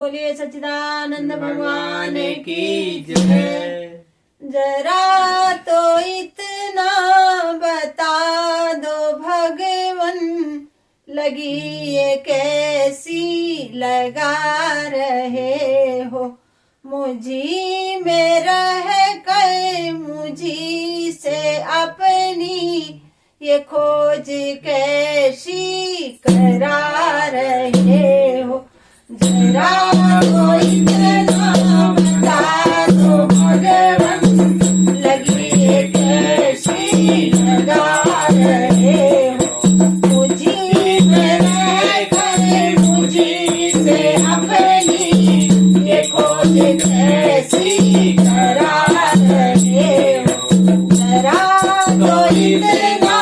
बोलिए सच्चिदानंद भगवान की जय। जरा तो इतना बता दो भगवन, लगी ये कैसी लगा रहे हो। मुझी में रह कर मुझी से अपनी ये खोज कैसी करा रहे हो। जरा तो इतना बता दो भगवन, लगी ये कैसी लगा रहे हो। मुझी में रह कर मुझी से अपनी ये खोज कैसी करा रहे हो। जरा तो इतना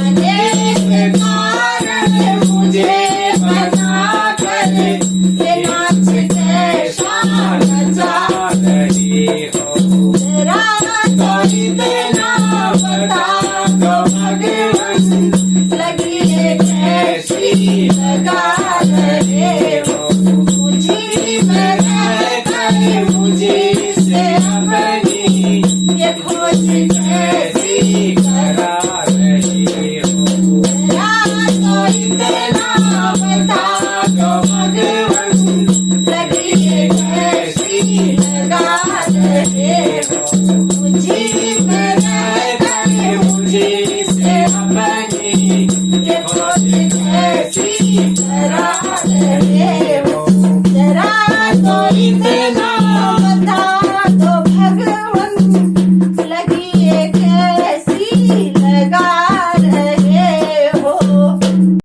अनेक कारण कैसी लगा रहे हो, मुझे में रहकर मुझे से अपनी ये खोज कैसी करा रहे हो। जरा तो इतना बता दो भगवन, लगी ये कैसी लगा रहे हो, मुझे में रहकर मुझे से अपनी ये खोज कैसी करा रहे हो।